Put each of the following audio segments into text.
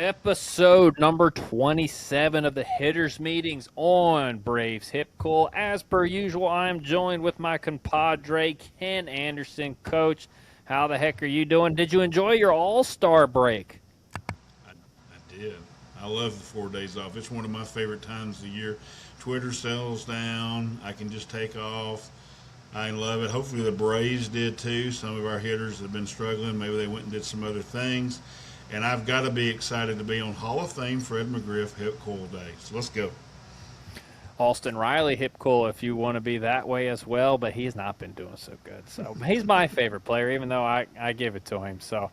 Episode number 27 of the Hitters Meetings on Braves HipCoil. As per usual, I'm joined with my compadre, Ken Anderson. Coach, how the heck are you doing? Did you enjoy your All-Star break? I did. I love the 4 days off. It's one of my favorite times of the year. Twitter settles down. I can just take off. I love it. Hopefully the Braves did too. Some of our hitters have been struggling. Maybe they went and did some other things. And I've got to be excited to be on Hall of Fame Fred McGriff Hip Cool Day. So let's go. Austin Riley HipCoil, if you want to be that way as well, but he's not been doing so good. So he's my favorite player, even though I give it to him. So,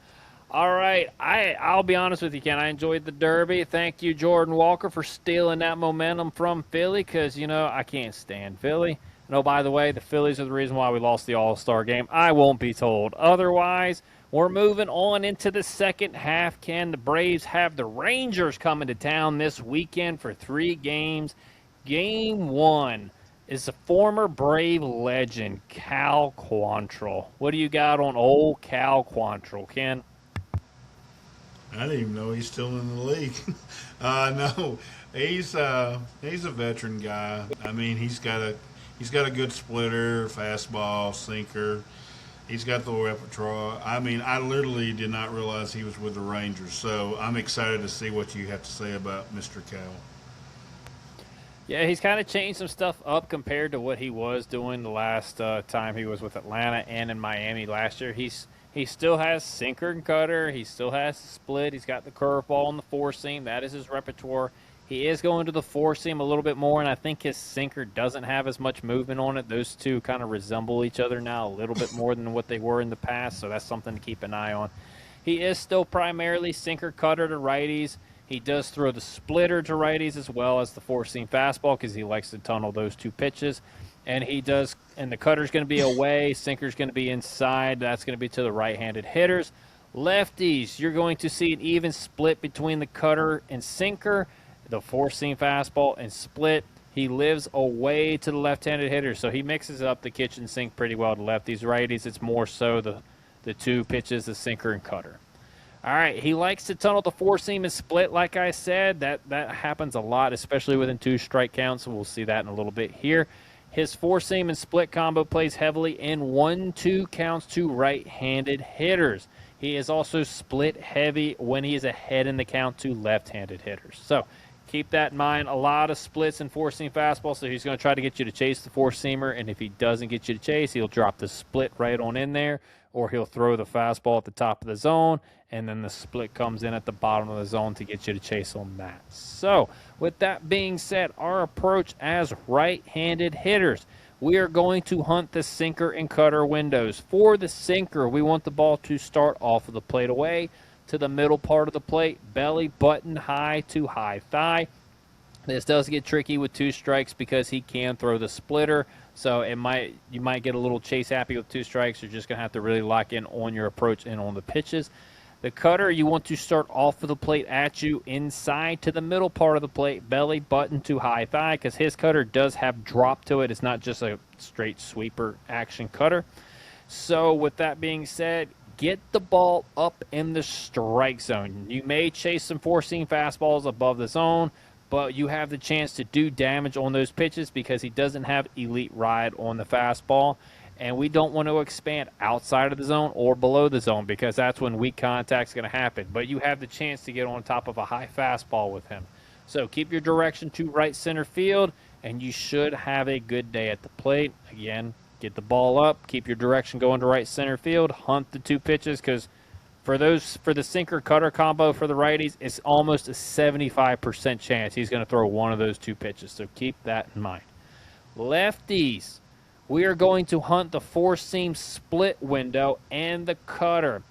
all right, I'll be honest with you, Ken. I enjoyed the Derby. Thank you, Jordan Walker, for stealing that momentum from Philly because, I can't stand Philly. No, by the way, the Phillies are the reason why we lost the All-Star game. I won't be told otherwise. We're moving on into the second half, Ken. The Braves have the Rangers coming to town this weekend for 3 games. Game 1 is the former Brave legend, Cal Quantrill. What do you got on old Cal Quantrill, Ken? I didn't even know he's still in the league. No, he's a veteran guy. I mean, he's got a good splitter, fastball, sinker. He's got the repertoire. I mean, I literally did not realize he was with the Rangers. So I'm excited to see what you have to say about Mr. Cal. Yeah, he's kind of changed some stuff up compared to what he was doing the last time he was with Atlanta and in Miami last year. He still has sinker and cutter. He still has split. He's got the curveball and the four seam. That is his repertoire. He is going to the four seam a little bit more, and I think his sinker doesn't have as much movement on it. Those two kind of resemble each other now a little bit more than what they were in the past, so that's something to keep an eye on. He is still primarily sinker cutter to righties. He does throw the splitter to righties as well as the four-seam fastball because he likes to tunnel those two pitches. And the cutter's going to be away, sinker's going to be inside. That's going to be to the right-handed hitters. Lefties, you're going to see an even split between the cutter and sinker, the four-seam fastball and split. He lives away to the left-handed hitters, so he mixes up the kitchen sink pretty well to lefties. Righties, it's more so the two pitches, the sinker and cutter. All right, he likes to tunnel the four-seam and split, like I said. That happens a lot, especially within 2 strike counts, so we'll see that in a little bit here. His four-seam and split combo plays heavily in 1-2 counts to right-handed hitters. He is also split heavy when he is ahead in the count to left-handed hitters. So keep that in mind. A lot of splits and four-seam fastball, so he's going to try to get you to chase the four-seamer, and if he doesn't get you to chase, he'll drop the split right on in there, or he'll throw the fastball at the top of the zone, and then the split comes in at the bottom of the zone to get you to chase on that. So, with that being said, our approach as right-handed hitters, we are going to hunt the sinker and cutter windows. For the sinker, we want the ball to start off of the plate away to the middle part of the plate, belly button high to high thigh. This does get tricky with 2 strikes because he can throw the splitter, so you might get a little chase happy with 2 strikes. You're just going to have to really lock in on your approach and on the pitches. The cutter, you want to start off of the plate at you inside to the middle part of the plate, belly button to high thigh, because his cutter does have drop to it. It's not just a straight sweeper action cutter. So with that being said, get the ball up in the strike zone. You may chase some four-seam fastballs above the zone, but you have the chance to do damage on those pitches because he doesn't have elite ride on the fastball. And we don't want to expand outside of the zone or below the zone because that's when weak contact is going to happen. But you have the chance to get on top of a high fastball with him. So keep your direction to right center field, and you should have a good day at the plate. Again, get the ball up, keep your direction going to right center field, hunt the 2 pitches because for the sinker cutter combo for the righties, it's almost a 75% chance he's going to throw one of those 2 pitches. So keep that in mind. Lefties, we are going to hunt the four-seam split window and the cutter.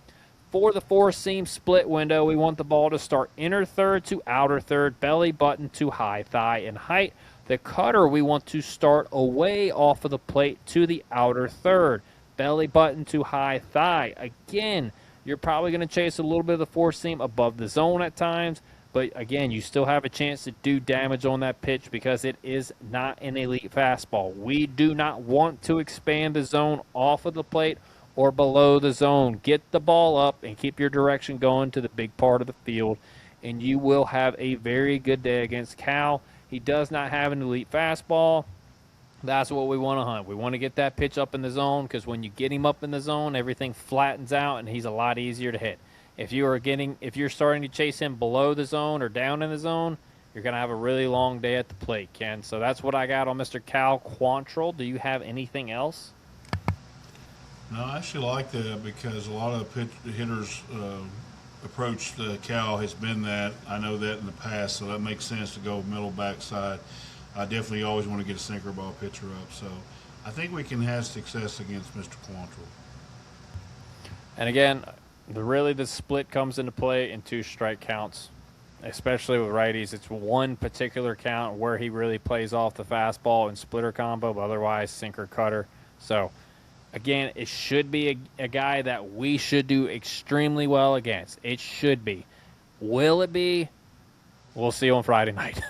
For the four-seam split window, we want the ball to start inner third to outer third, belly button to high thigh in height. The cutter, we want to start away off of the plate to the outer third, belly button to high thigh. Again, you're probably going to chase a little bit of the four-seam above the zone at times, but again, you still have a chance to do damage on that pitch because it is not an elite fastball. We do not want to expand the zone off of the plate or below the zone. Get the ball up and keep your direction going to the big part of the field. and you will have a very good day against Cal. He does not have an elite fastball. That's what we want to hunt. We want to get that pitch up in the zone because when you get him up in the zone, everything flattens out and he's a lot easier to hit. If you're starting to chase him below the zone or down in the zone, you're going to have a really long day at the plate, Ken. So that's what I got on Mr. Cal Quantrill. Do you have anything else? No, I actually like that because a lot of hitters approach the Cal has been that. I know that in the past, so that makes sense to go middle backside. I definitely always want to get a sinker ball pitcher up. So I think we can have success against Mr. Quantrill. And again, the split comes into play in 2 strike counts, especially with righties. It's one particular count where he really plays off the fastball and splitter combo, but otherwise sinker cutter. So again, it should be a guy that we should do extremely well against. It should be. Will it be? We'll see on Friday night.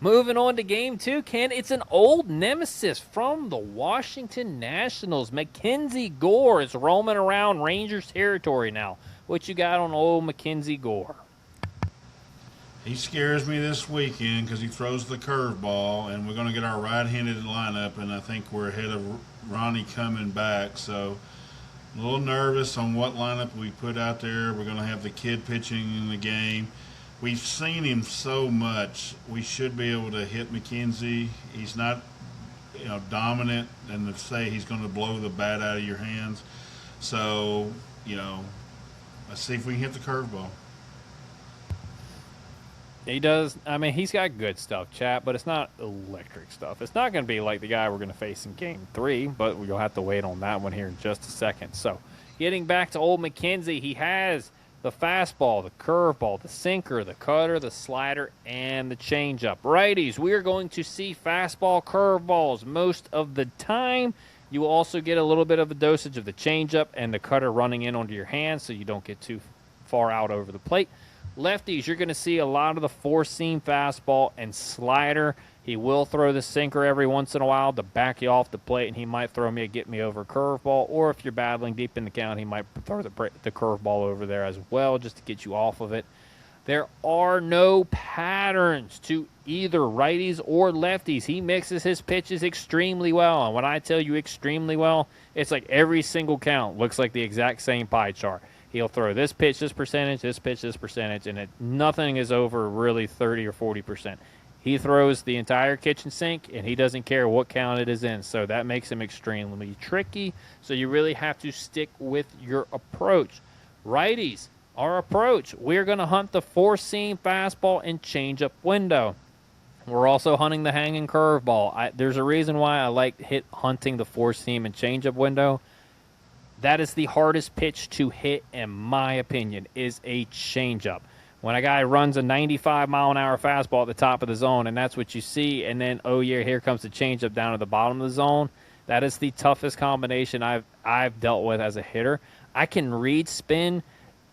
Moving on to game 2, Ken. It's an old nemesis from the Washington Nationals. Mackenzie Gore is roaming around Rangers territory now. What you got on old Mackenzie Gore? He scares me this weekend because he throws the curveball, and we're going to get our right-handed lineup, and I think we're ahead of Ronnie coming back. So a little nervous on what lineup we put out there. We're going to have the kid pitching in the game. We've seen him so much. We should be able to hit McKenzie. He's not, dominant, and to say he's going to blow the bat out of your hands. So, let's see if we can hit the curveball. He does. I mean, he's got good stuff, chat, but it's not electric stuff. It's not going to be like the guy we're going to face in Game 3, but we'll have to wait on that one here in just a second. So, getting back to old McKenzie, he has the fastball, the curveball, the sinker, the cutter, the slider, and the changeup. Righties, we are going to see fastball curveballs most of the time. You will also get a little bit of a dosage of the changeup and the cutter running in onto your hands so you don't get too far out over the plate. Lefties, you're going to see a lot of the four-seam fastball and slider. He will throw the sinker every once in a while to back you off the plate, and he might throw me a get-me-over curveball. Or if you're battling deep in the count, he might throw the curveball over there as well just to get you off of it. There are no patterns to either righties or lefties. He mixes his pitches extremely well. And when I tell you extremely well, it's like every single count looks like the exact same pie chart. He'll throw this pitch, this percentage, this pitch, this percentage, and nothing is over really 30 or 40%. He throws the entire kitchen sink, and he doesn't care what count it is in, so that makes him extremely tricky. So you really have to stick with your approach. Righties, our approach, we're going to hunt the four-seam fastball and changeup window. We're also hunting the hanging curveball. There's a reason why I like hunting the four-seam and changeup window. That is the hardest pitch to hit, in my opinion, is a changeup. When a guy runs a 95-mile-an-hour fastball at the top of the zone, and that's what you see, and then, oh, yeah, here comes the changeup down at the bottom of the zone, that is the toughest combination I've dealt with as a hitter. I can read spin.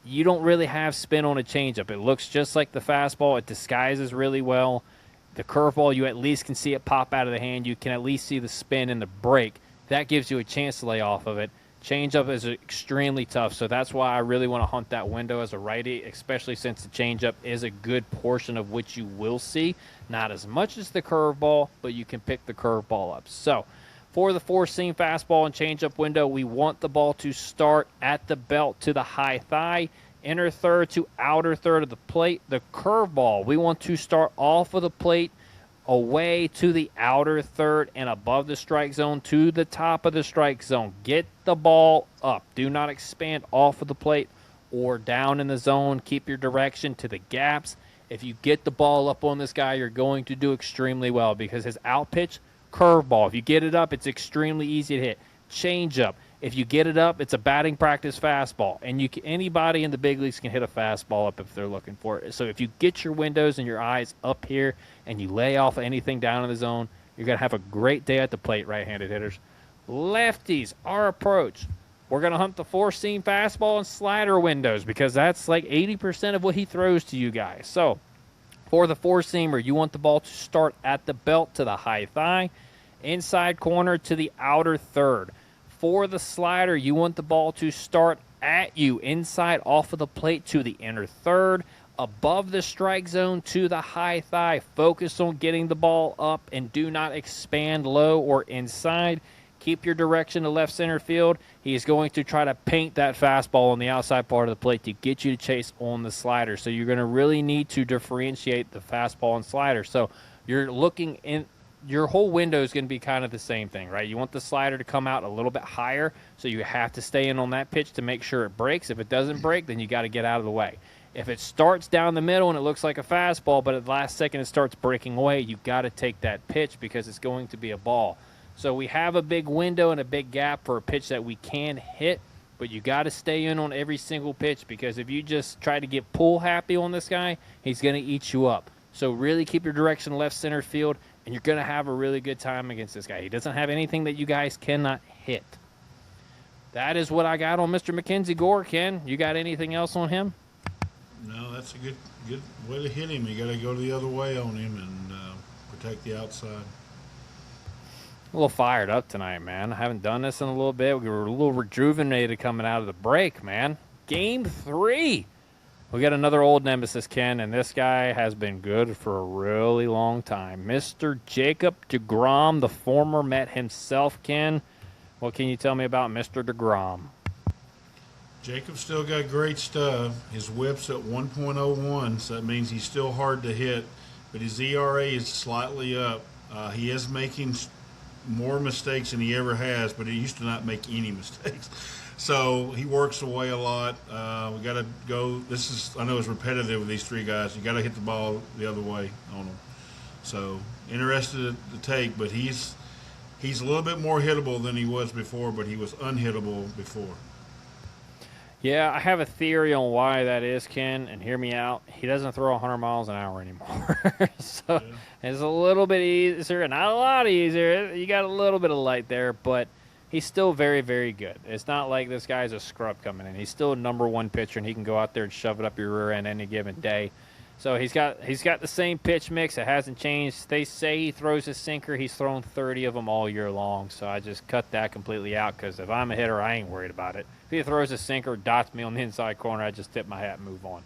You don't really have spin on a changeup. It looks just like the fastball. It disguises really well. The curveball, you at least can see it pop out of the hand. You can at least see the spin and the break. That gives you a chance to lay off of it. Changeup is extremely tough, so that's why I really want to hunt that window as a righty, especially since the changeup is a good portion of what you will see. Not as much as the curveball, but you can pick the curveball up. So, for the four-seam fastball and changeup window, we want the ball to start at the belt to the high thigh, inner third to outer third of the plate. The curveball, we want to start off of the plate, away to the outer third and above the strike zone to the top of the strike zone. Get the ball up. Do not expand off of the plate or down in the zone. Keep your direction to the gaps. If you get the ball up on this guy, you're going to do extremely well because his out pitch, curveball. If you get it up, it's extremely easy to hit. Changeup. If you get it up, it's a batting practice fastball. And anybody in the big leagues can hit a fastball up if they're looking for it. So if you get your windows and your eyes up here and you lay off anything down in the zone, you're going to have a great day at the plate, right-handed hitters. Lefties, our approach. We're going to hunt the four-seam fastball and slider windows because that's like 80% of what he throws to you guys. So for the four-seamer, you want the ball to start at the belt to the high thigh, inside corner to the outer third. For the slider, you want the ball to start at you, inside off of the plate to the inner third, above the strike zone to the high thigh. Focus on getting the ball up and do not expand low or inside. Keep your direction to left center field. He is going to try to paint that fastball on the outside part of the plate to get you to chase on the slider. So you're going to really need to differentiate the fastball and slider. So you're looking in, your whole window is going to be kind of the same thing, right? You want the slider to come out a little bit higher, so you have to stay in on that pitch to make sure it breaks. If it doesn't break, then you got to get out of the way. If it starts down the middle and it looks like a fastball, but at the last second it starts breaking away, you got to take that pitch because it's going to be a ball. So we have a big window and a big gap for a pitch that we can hit, but you got to stay in on every single pitch because if you just try to get pull happy on this guy, he's going to eat you up. So really keep your direction left center field, and you're going to have a really good time against this guy. He doesn't have anything that you guys cannot hit. That is what I got on Mr. Mackenzie Gore, Ken. You got anything else on him? No, that's a good way to hit him. You got to go the other way on him and protect the outside. A little fired up tonight, man. I haven't done this in a little bit. We were a little rejuvenated coming out of the break, man. Game 3. We got another old nemesis, Ken, and this guy has been good for a really long time. Mr. Jacob deGrom, the former Met himself, Ken. What can you tell me about Mr. deGrom? Jacob still got great stuff. His whip's at 1.01, so that means he's still hard to hit, but his ERA is slightly up. He is making more mistakes than he ever has, but he used to not make any mistakes. So he works away a lot. We got to go. I know it's repetitive with these three guys. You got to hit the ball the other way on them. So interested to take, but he's a little bit more hittable than he was before, but he was unhittable before. Yeah, I have a theory on why that is, Ken, and hear me out. He doesn't throw 100 miles an hour anymore. So it's a little bit easier, not a lot easier. You got a little bit of light there, but he's still very, very good. It's not like this guy's a scrub coming in. He's still a number one pitcher, and he can go out there and shove it up your rear end any given day. So he's got the same pitch mix. It hasn't changed. They say he throws a sinker. He's thrown 30 of them all year long. So I just cut that completely out because if I'm a hitter, I ain't worried about it. If he throws a sinker, dots me on the inside corner, I just tip my hat and move on.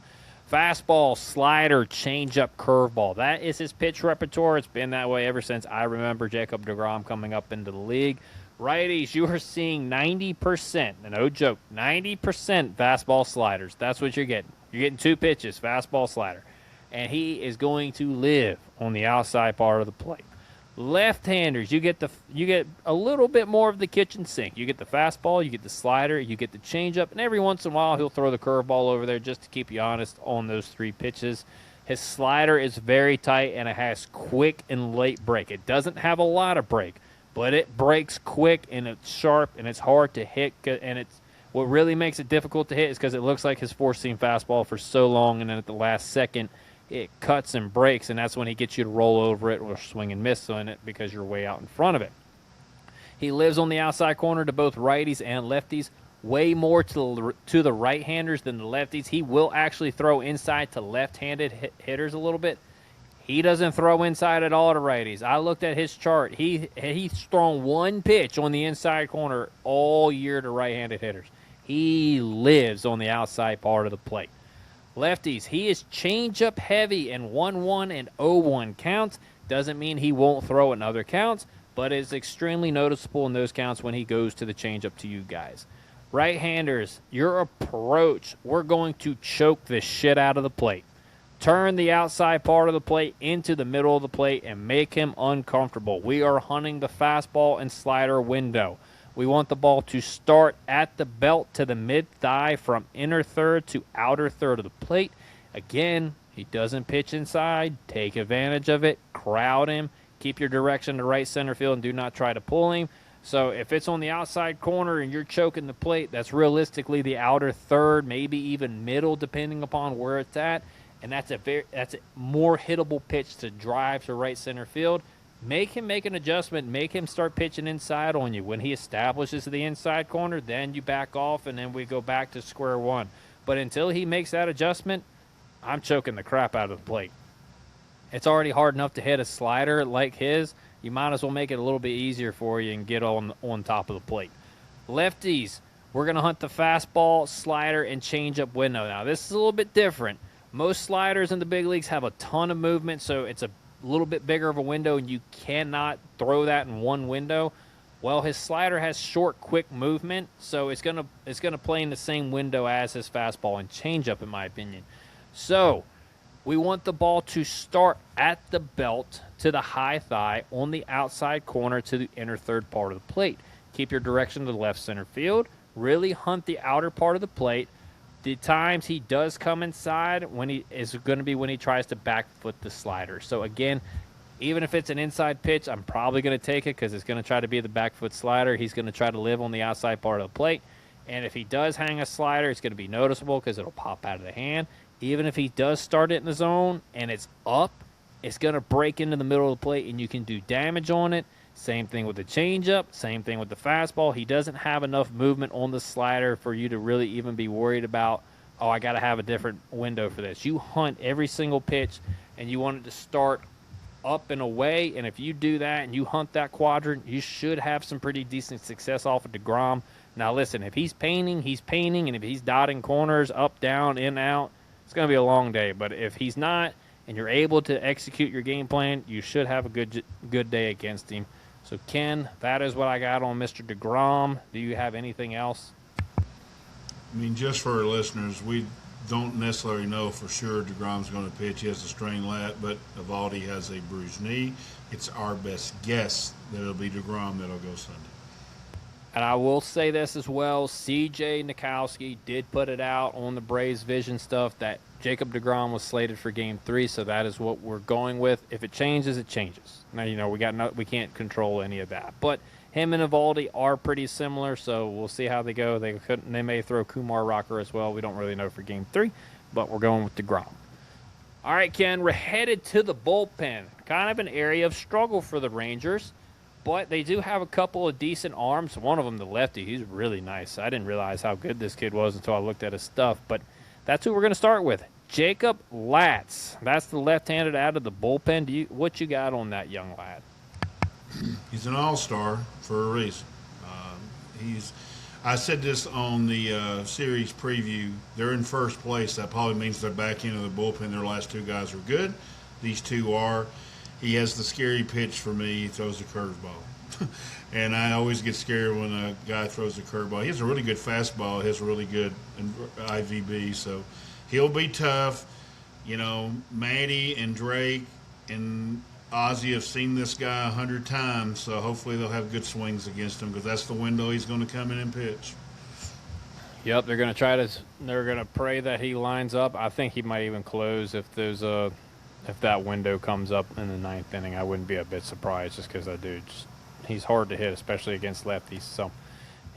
Fastball, slider, changeup, curveball. That is his pitch repertoire. It's been that way ever since I remember Jacob deGrom coming up into the league. Righties, you are seeing 90%, no joke, 90% fastball sliders. That's what you're getting. You're getting two pitches, fastball, slider. And he is going to live on the outside part of the plate. Left-handers, you get a little bit more of the kitchen sink. You get the fastball, you get the slider, you get the changeup, and every once in a while he'll throw the curveball over there just to keep you honest on those three pitches. His slider is very tight, and it has quick and late break. It doesn't have a lot of break, but it breaks quick, and it's sharp, and it's hard to hit, and it's what really makes it difficult to hit is because it looks like his four-seam fastball for so long, and then at the last second, it cuts and breaks, and that's when he gets you to roll over it or swing and miss on it because you're way out in front of it. He lives on the outside corner to both righties and lefties, way more to the right-handers than the lefties. He will actually throw inside to left-handed hitters a little bit. He doesn't throw inside at all to righties. I looked at his chart. He's thrown one pitch on the inside corner all year to right-handed hitters. He lives on the outside part of the plate. Lefties, he is changeup heavy in 1-1 and 0-1 counts. Doesn't mean he won't throw in other counts, but it's extremely noticeable in those counts when he goes to the changeup to you guys. Right-handers, your approach, we're going to choke the shit out of the plate. Turn the outside part of the plate into the middle of the plate and make him uncomfortable. We are hunting the fastball and slider window. We want the ball to start at the belt to the mid-thigh from inner third to outer third of the plate. Again, he doesn't pitch inside. Take advantage of it. Crowd him. Keep your direction to right center field and do not try to pull him. So if it's on the outside corner and you're choking the plate, that's realistically the outer third, maybe even middle, depending upon where it's at. And that's a more hittable pitch to drive to right center field. Make him make an adjustment. Make him start pitching inside on you. When he establishes the inside corner, then you back off, and then we go back to square one. But until he makes that adjustment, I'm choking the crap out of the plate. It's already hard enough to hit a slider like his. You might as well make it a little bit easier for you and get on top of the plate. Lefties, we're going to hunt the fastball, slider, and changeup window. Now, this is a little bit different. Most sliders in the big leagues have a ton of movement, so it's a little bit bigger of a window, and you cannot throw that in one window. Well, his slider has short, quick movement, so it's gonna play in the same window as his fastball and changeup, in my opinion. So we want the ball to start at the belt to the high thigh on the outside corner to the inner third part of the plate. Keep your direction to the left center field. Really hunt the outer part of the plate. The times he does come inside is going to be when he tries to back foot the slider. So again, even if it's an inside pitch, I'm probably going to take it because it's going to try to be the back foot slider. He's going to try to live on the outside part of the plate. And if he does hang a slider, it's going to be noticeable because it'll pop out of the hand. Even if he does start it in the zone and it's up, it's going to break into the middle of the plate and you can do damage on it. Same thing with the changeup, same thing with the fastball. He doesn't have enough movement on the slider for you to really even be worried about, oh, I got to have a different window for this. You hunt every single pitch and you want it to start up and away, and if you do that and you hunt that quadrant, you should have some pretty decent success off of DeGrom. Now listen, if he's painting, and if he's dotting corners, up, down, in, out, it's going to be a long day. But if he's not and you're able to execute your game plan, you should have a good day against him. So, Ken, that is what I got on Mr. DeGrom. Do you have anything else? I mean, just for our listeners, we don't necessarily know for sure DeGrom's going to pitch. He has a strained lat, but Eovaldi has a bruised knee. It's our best guess that it'll be DeGrom that'll go Sunday. And I will say this as well. C.J. Nikowski did put it out on the Braves Vision stuff that Jacob DeGrom was slated for Game 3, so that is what we're going with. If it changes, it changes. Now, we can't control any of that. But him and Eovaldi are pretty similar, so we'll see how they go. They may throw Kumar Rocker as well. We don't really know for Game 3, but we're going with DeGrom. All right, Ken, we're headed to the bullpen. Kind of an area of struggle for the Rangers. But they do have a couple of decent arms. One of them, the lefty, he's really nice. I didn't realize how good this kid was until I looked at his stuff. But that's who we're going to start with. Jacob Latz. That's the left-handed out of the bullpen. What you got on that young lad? He's an all-star for a reason. I said this on the series preview. They're in first place. That probably means they're back into the bullpen. Their last two guys were good. These two are. He has the scary pitch for me. He throws a curveball. And I always get scared when a guy throws a curveball. He has a really good fastball. He has a really good IVB. So he'll be tough. You know, Maddie and Drake and Ozzie have seen this guy 100 times. So hopefully they'll have good swings against him because that's the window he's going to come in and pitch. Yep, they're going to pray that he lines up. I think he might even close if that window comes up in the ninth inning. I wouldn't be a bit surprised just because that dude, he's hard to hit, especially against lefties. So,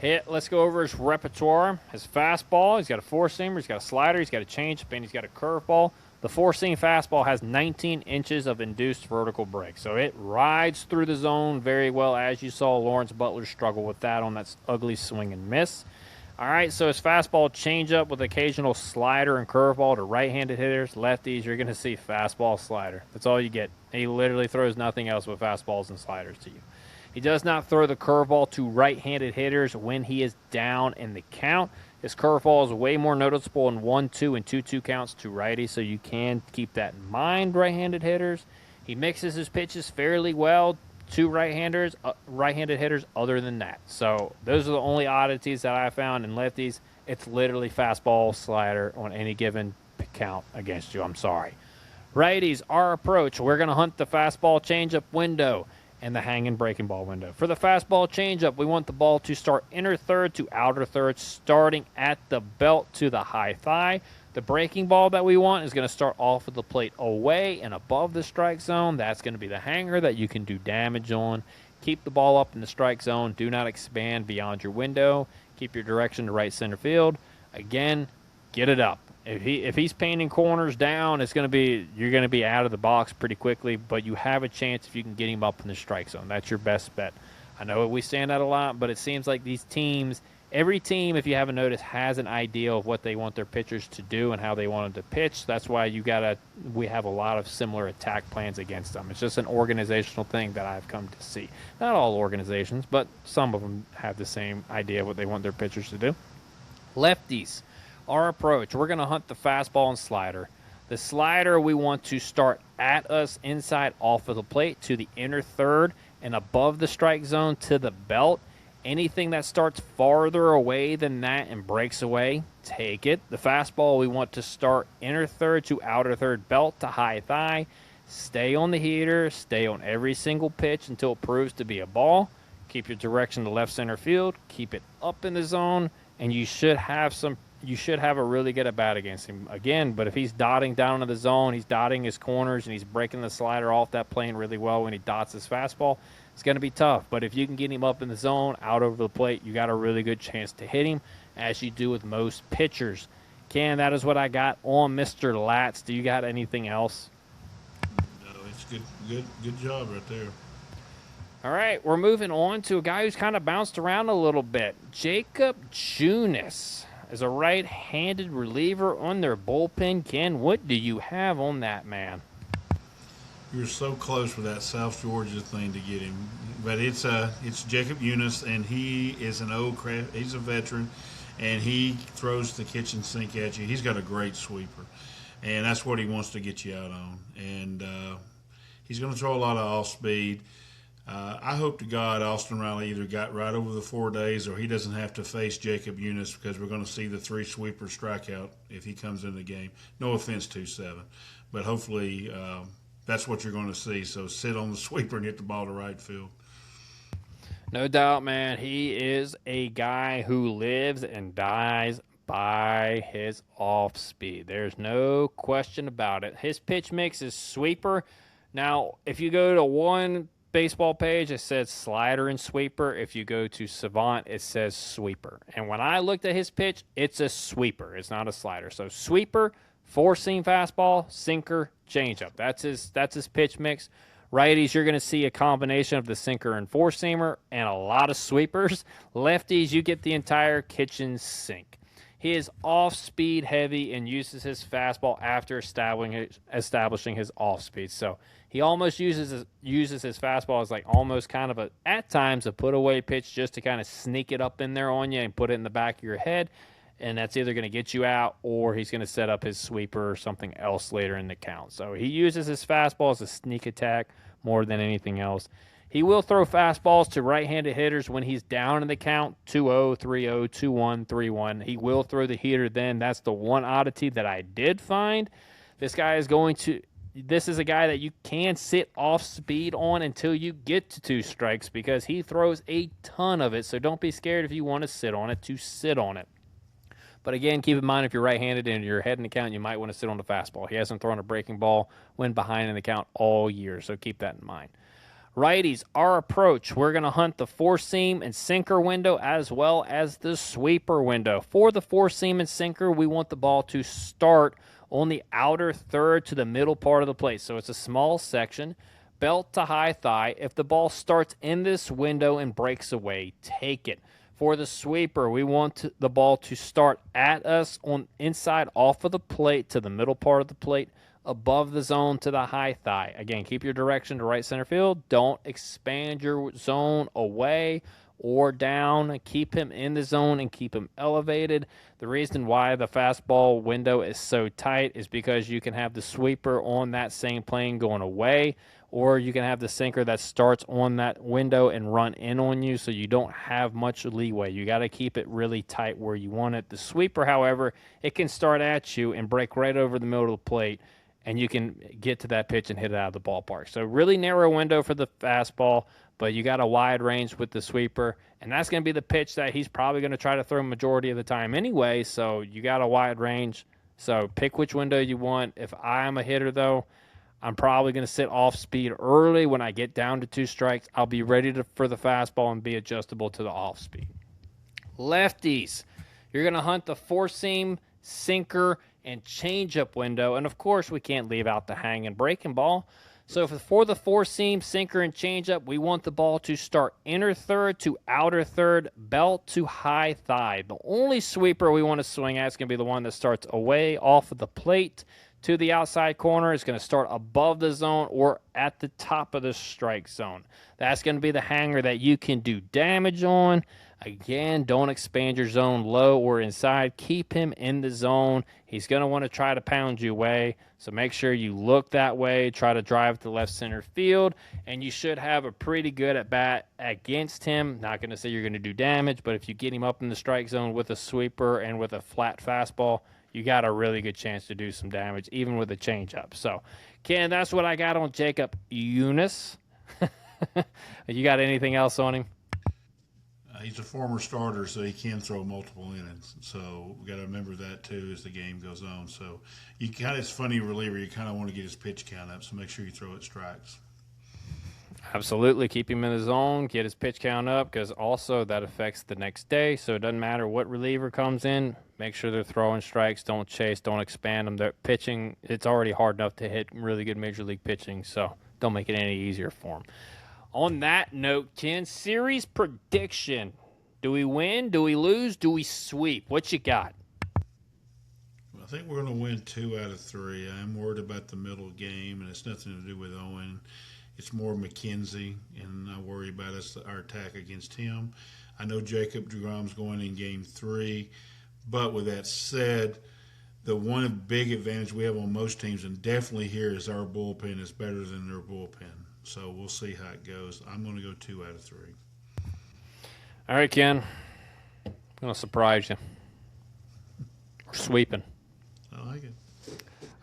let's go over his repertoire. His fastball, he's got a four-seamer, he's got a slider, he's got a changeup, and he's got a curveball. The four-seam fastball has 19 inches of induced vertical break. So it rides through the zone very well, as you saw Lawrence Butler struggle with that on that ugly swing and miss. All right, so his fastball changeup with occasional slider and curveball to right-handed hitters. Lefties, you're going to see fastball, slider. That's all you get. He literally throws nothing else but fastballs and sliders to you. He does not throw the curveball to right-handed hitters when he is down in the count. His curveball is way more noticeable in 1-2 and 2-2 counts to righties, so you can keep that in mind, right-handed hitters. He mixes his pitches fairly well to right-handed hitters other than that. So those are the only oddities that I found in lefties. It's literally fastball, slider on any given count against you. I'm sorry. Righties, our approach, we're going to hunt the fastball changeup window and the hanging breaking ball window. For the fastball changeup, we want the ball to start inner third to outer third, starting at the belt to the high thigh. The breaking ball that we want is going to start off of the plate away and above the strike zone. That's going to be the hanger that you can do damage on. Keep the ball up in the strike zone. Do not expand beyond your window. Keep your direction to right center field. Again, get it up. If he's painting corners down, you're going to be out of the box pretty quickly, but you have a chance if you can get him up in the strike zone. That's your best bet. I know we stand out a lot, but it seems like these teams, every team, if you haven't noticed, has an idea of what they want their pitchers to do and how they want them to pitch. That's why we have a lot of similar attack plans against them. It's just an organizational thing that I've come to see. Not all organizations, but some of them have the same idea of what they want their pitchers to do. Lefties, our approach, we're going to hunt the fastball and slider. The slider we want to start at us inside off of the plate to the inner third and above the strike zone to the belt. Anything that starts farther away than that and breaks away, take it. The fastball we want to start inner third to outer third belt to high thigh. Stay on the heater, stay on every single pitch until it proves to be a ball. Keep your direction to left center field, keep it up in the zone, and you should have a really good at bat against him again. But if he's dotting down in the zone, he's dotting his corners, and he's breaking the slider off that plane really well when he dots his fastball, it's going to be tough. But if you can get him up in the zone, out over the plate, you got a really good chance to hit him, as you do with most pitchers. Ken, that is what I got on Mr. Latz. Do you got anything else? No, it's good job right there. All right, we're moving on to a guy who's kind of bounced around a little bit. Jacob Junis is a right-handed reliever on their bullpen. Ken, what do you have on that man? You're so close with that South Georgia thing to get him, but it's Jacob Junis, and he is he's a veteran, and he throws the kitchen sink at you. He's got a great sweeper, and that's what he wants to get you out on. And he's going to throw a lot of off speed. I hope to God Austin Riley either got right over the 4 days or he doesn't have to face Jacob Junis, because we're going to see the 3 sweeper strikeout if he comes in the game. No offense, 2-7, but hopefully that's what you're going to see. So sit on the sweeper and hit the ball to right field. No doubt, man. He is a guy who lives and dies by his off speed. There's no question about it. His pitch mix is sweeper. Now, if you go to one baseball page, it says slider and sweeper. If you go to Savant, it says sweeper. And when I looked at his pitch, it's a sweeper. It's not a slider. So sweeper, 4-seam fastball, sinker, changeup. That's his pitch mix. Righties, you're going to see a combination of the sinker and 4-seamer and a lot of sweepers. Lefties, you get the entire kitchen sink. He is off-speed heavy and uses his fastball after establishing his off-speed. So he almost uses his fastball as like almost kind of at times a put-away pitch, just to kind of sneak it up in there on you and put it in the back of your head. And that's either going to get you out or he's going to set up his sweeper or something else later in the count. So he uses his fastball as a sneak attack more than anything else. He will throw fastballs to right-handed hitters when he's down in the count, 2-0, 3-0, 2-1, 3-1. He will throw the heater then. That's the one oddity that I did find. This is a guy that you can sit off speed on until you get to 2 strikes, because he throws a ton of it. So don't be scared if you want to sit on it, to sit on it. But again, keep in mind, if you're right-handed and you're ahead in the count, you might want to sit on the fastball. He hasn't thrown a breaking ball when behind in the count all year, so keep that in mind. Righties, our approach, we're going to hunt the 4-seam and sinker window as well as the sweeper window. For the 4-seam and sinker, we want the ball to start on the outer third to the middle part of the plate. So it's a small section, belt to high thigh. If the ball starts in this window and breaks away, take it. For the sweeper, we want the ball to start at us on inside off of the plate to the middle part of the plate, above the zone to the high thigh. Again, keep your direction to right center field. Don't expand your zone away or down. Keep him in the zone and keep him elevated. The reason why the fastball window is so tight is because you can have the sweeper on that same plane going away, or you can have the sinker that starts on that window and run in on you, so you don't have much leeway. You got to keep it really tight where you want it. The sweeper, however, it can start at you and break right over the middle of the plate, and you can get to that pitch and hit it out of the ballpark. So really narrow window for the fastball, but you got a wide range with the sweeper, and that's going to be the pitch that he's probably going to try to throw majority of the time anyway, so you got a wide range. So pick which window you want. If I'm a hitter, though, I'm probably going to sit off speed early. When I get down to 2 strikes, I'll be ready for the fastball and be adjustable to the off speed. Lefties, you're going to hunt the 4-seam, sinker, and changeup window. And, of course, we can't leave out the hanging breaking ball. So for the 4-seam, sinker, and changeup, we want the ball to start inner third to outer third, belt to high thigh. The only sweeper we want to swing at is going to be the one that starts away off of the plate to the outside corner. Is going to start above the zone or at the top of the strike zone. That's going to be the hanger that you can do damage on. Again, don't expand your zone low or inside. Keep him in the zone. He's going to want to try to pound you away. So make sure you look that way. Try to drive to left center field. And you should have a pretty good at bat against him. Not going to say you're going to do damage, but if you get him up in the strike zone with a sweeper and with a flat fastball, you got a really good chance to do some damage, even with a changeup. So, Ken, that's what I got on Jacob Eunice. You got anything else on him? He's a former starter, so he can throw multiple innings. So we got to remember that too as the game goes on. So it's funny reliever. You kind of want to get his pitch count up, so make sure you throw at strikes. Absolutely. Keep him in the zone, get his pitch count up, because also that affects the next day. So it doesn't matter what reliever comes in. Make sure they're throwing strikes. Don't chase. Don't expand them. They're pitching. It's already hard enough to hit really good major league pitching, so don't make it any easier for them. On that note, Ken, series prediction. Do we win? Do we lose? Do we sweep? What you got? I think we're going to win 2 out of 3. I'm worried about the middle game, and it's nothing to do with Owen. It's more McKenzie, and I worry about our attack against him. I know Jacob DeGrom's going in Game 3, but with that said, the one big advantage we have on most teams, and definitely here, is our bullpen is better than their bullpen. So we'll see how it goes. I'm going to go 2 out of 3. All right, Ken. I'm going to surprise you. We're sweeping. I like it.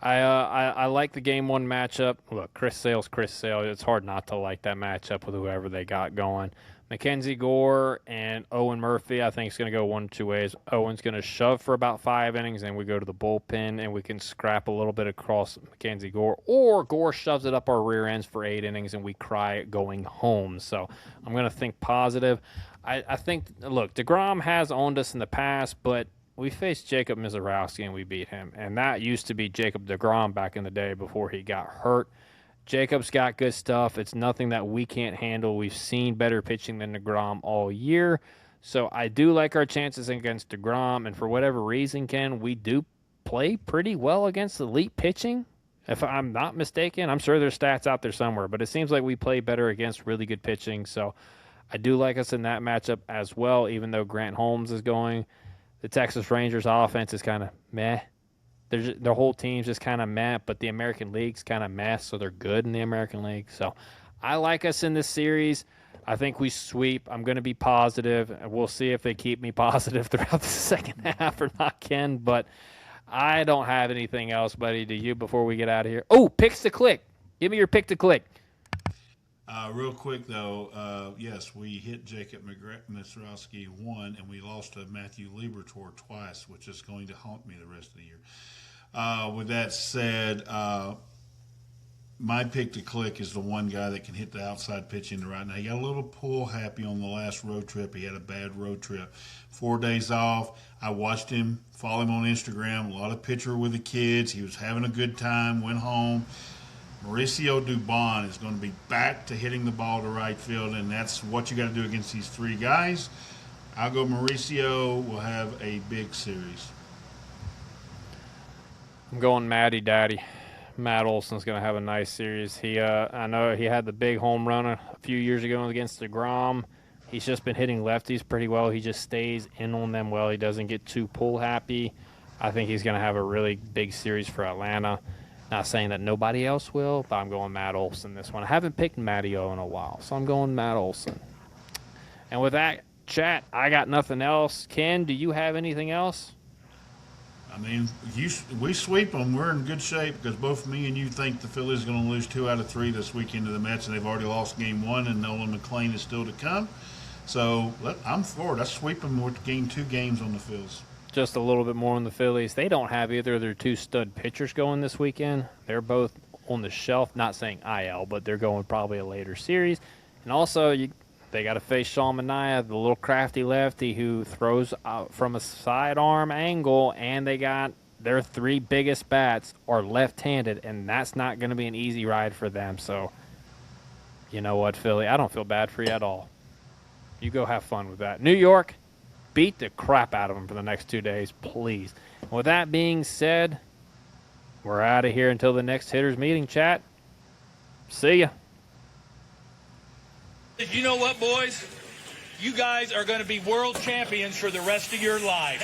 I like the Game 1 matchup. Look, Chris Sale's Chris Sale. It's hard not to like that matchup with whoever they got going. Mackenzie Gore and Owen Murphy, I think it's going to go one of 2 ways. Owen's going to shove for about 5 innings, and we go to the bullpen, and we can scrap a little bit across Mackenzie Gore. Or Gore shoves it up our rear ends for 8 innings, and we cry going home. So I'm going to think positive. I think, look, DeGrom has owned us in the past, but we faced Jacob Mizorowski, and we beat him. And that used to be Jacob DeGrom back in the day before he got hurt. Jacob's got good stuff. It's nothing that we can't handle. We've seen better pitching than DeGrom all year. So I do like our chances against DeGrom. And for whatever reason, Ken, we do play pretty well against elite pitching. If I'm not mistaken, I'm sure there's stats out there somewhere. But it seems like we play better against really good pitching. So I do like us in that matchup as well, even though Grant Holmes is going. The Texas Rangers offense is kind of meh. Their whole team's just kind of meh, but the American League's kind of meh, so they're good in the American League. So I like us in this series. I think we sweep. I'm going to be positive. We'll see if they keep me positive throughout the second half or not, Ken. But I don't have anything else, buddy. Do you before we get out of here? Oh, picks to click. Give me your pick to click. Real quick, though, yes, we hit Jacob Mizorowski 1, and we lost to Matthew Liberatore twice, which is going to haunt me the rest of the year. With that said, my pick to click is the one guy that can hit the outside pitch into right now. He got a little pull happy on the last road trip. He had a bad road trip. 4 days off. I watched him, follow him on Instagram, a lot of picture with the kids. He was having a good time, went home. Mauricio Dubon is going to be back to hitting the ball to right field, and that's what you got to do against these 3 guys. I'll go Mauricio will have a big series. I'm going Matty Daddy. Matt Olson's going to have a nice series. I know he had the big home run a few years ago against DeGrom. He's just been hitting lefties pretty well. He just stays in on them well. He doesn't get too pull happy. I think he's going to have a really big series for Atlanta. Not saying that nobody else will, but I'm going Matt Olson this one. I haven't picked Matty O in a while, so I'm going Matt Olson. And with that, chat, I got nothing else. Ken, do you have anything else? I mean, we sweep them. We're in good shape because both me and you think the Phillies are going to lose 2 out of 3 this weekend to the Mets, and they've already lost Game 1, and Nolan McLean is still to come. So I'm for it. I sweep them with 2 games on the Phils. Just a little bit more on the Phillies. They don't have either of their 2 stud pitchers going this weekend. They're both on the shelf. Not saying IL, but they're going probably a later series. And also, they got to face Sean Manaea, the little crafty lefty who throws from a sidearm angle, and they got their 3 biggest bats are left-handed, and that's not going to be an easy ride for them. So, you know what, Philly? I don't feel bad for you at all. You go have fun with that. New York, beat the crap out of them for the next 2 days, please. With that being said, we're out of here until the next hitters meeting, chat. See ya. You know what, boys? you guys are going to be world champions for the rest of your life.